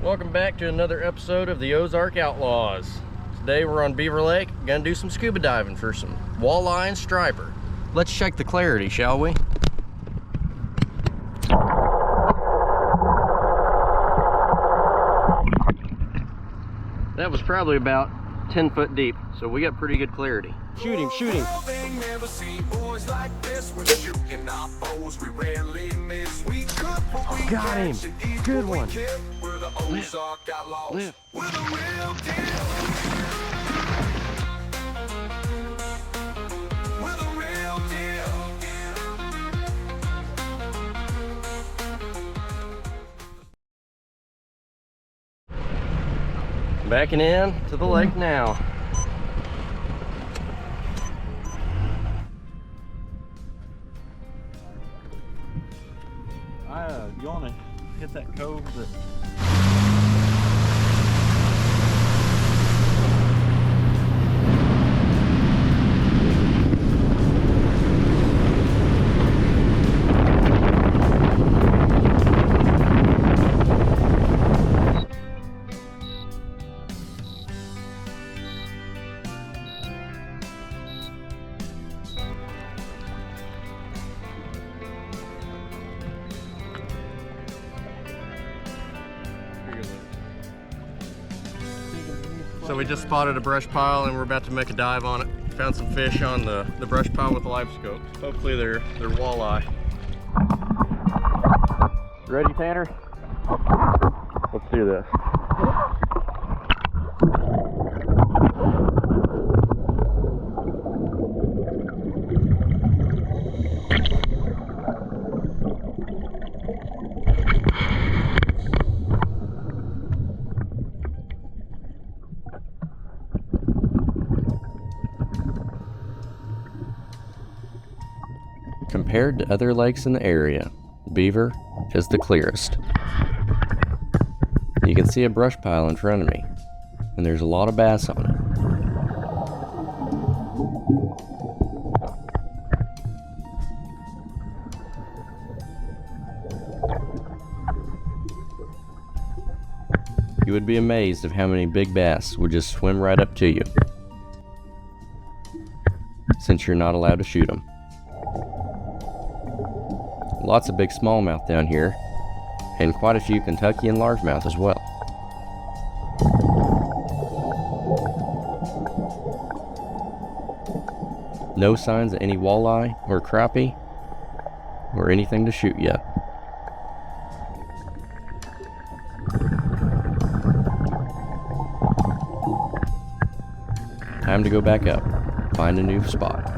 Welcome back to another episode of the Ozark Outlaws. Today we're on Beaver Lake, gonna do some scuba diving for some walleye and striper. Let's check the clarity, shall we? That was probably about 10 foot deep, so we got pretty good clarity. Shoot him, shoot him. Oh, got him. Good one. Lift. Lift. Backing in to the lake now. You want to hit that cove that... So we just spotted a brush pile and we're about to make a dive on it. Found some fish on the brush pile with the live scope. Hopefully they're walleye. Ready, Tanner? Let's do this. Compared to other lakes in the area, Beaver is the clearest. You can see a brush pile in front of me, and there's a lot of bass on it. You would be amazed of how many big bass would just swim right up to you, since you're not allowed to shoot them. Lots of big smallmouth down here, and quite a few Kentucky and largemouth as well. No signs of any walleye or crappie or anything to shoot yet. Time to go back up, find a new spot.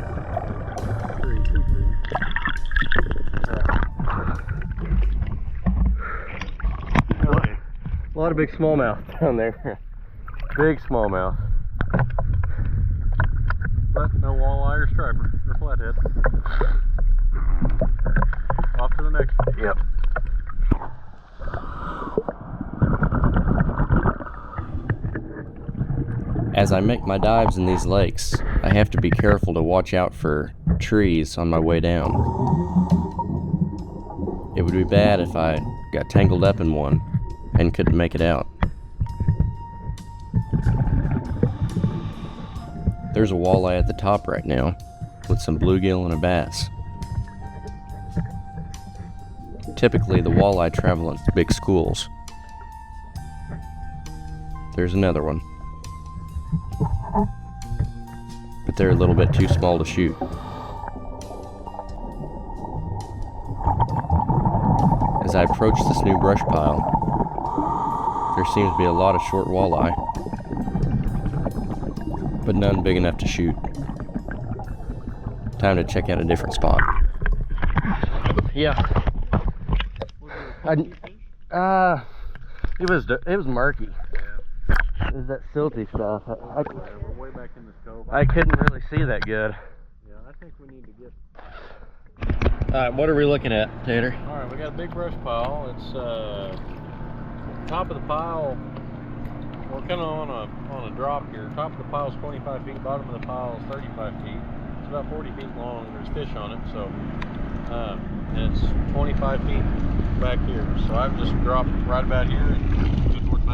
A lot of big smallmouth down there. Big smallmouth. But no walleye or striper or flathead. Off to the next one. Yep. As I make my dives in these lakes, I have to be careful to watch out for trees on my way down. It would be bad if I got tangled up in one and couldn't make it out. There's a walleye at the top right now with some bluegill and a bass. Typically the walleye travel in big schools. There's another one, but they're a little bit too small to shoot. As I approach this new brush pile, there seems to be a lot of short walleye, but none big enough to shoot. Time to check out a different spot. Yeah. It was murky. It was that silty stuff. We're way back in this cove. I couldn't really see that good. Yeah, I think we need to get... Alright, what are we looking at, Tater? Alright, we got a big brush pile. It's top of the pile. We're kind of on a drop here. Top of the pile is 25 feet. Bottom of the pile is 35 feet. It's about 40 feet long. There's fish on it, so and it's 25 feet back here. So I've just dropped right about here and towards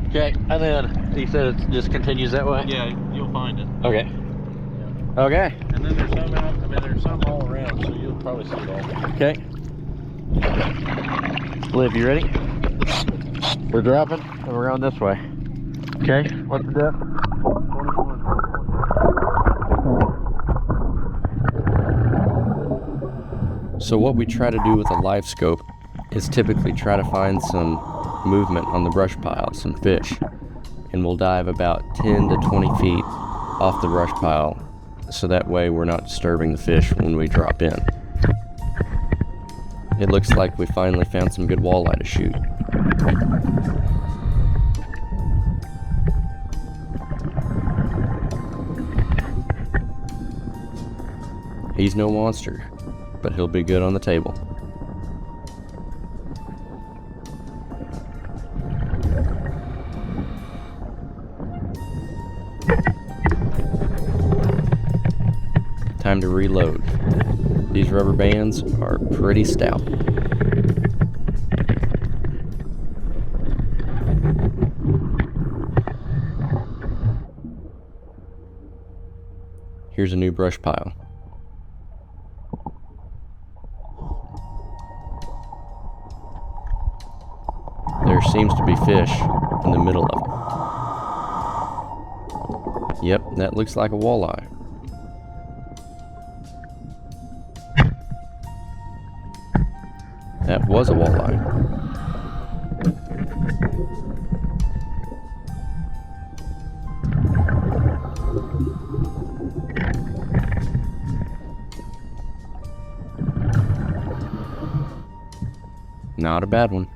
Okay, and then he said it just continues that way? Yeah, you'll find it. Okay. Okay. And then there's some out, I mean, there's some all around, so you'll probably see it all. Okay. Liv, you ready? We're dropping and we're going this way. Okay, what's the depth? 21. So what we try to do with a live scope is typically try to find some movement on the brush pile, some fish. And we'll dive about 10 to 20 feet off the brush pile, so that way we're not disturbing the fish when we drop in. It looks like we finally found some good walleye to shoot. He's no monster, but he'll be good on the table. Time to reload. These rubber bands are pretty stout. Here's a new brush pile. There seems to be fish in the middle of it. Yep, that looks like a walleye. That was a walleye. Not a bad one.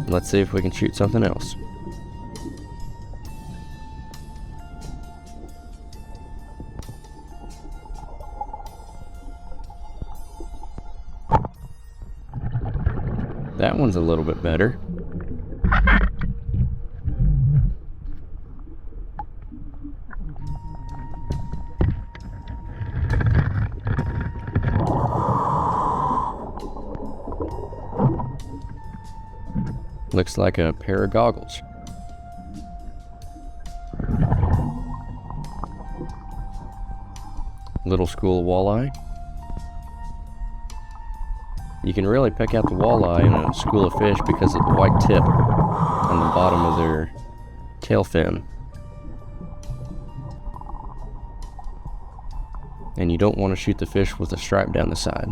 Let's see if we can shoot something else. That one's a little bit better. Looks like a pair of goggles. Little school of walleye. You can really pick out the walleye in a school of fish because of the white tip on the bottom of their tail fin. And you don't want to shoot the fish with a stripe down the side.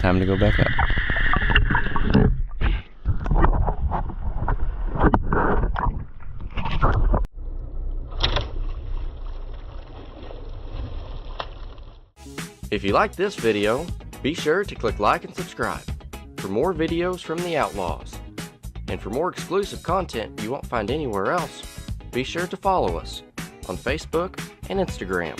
Time to go back up. If you like this video, be sure to click like and subscribe for more videos from the Outlaws. And for more exclusive content you won't find anywhere else, be sure to follow us on Facebook and Instagram.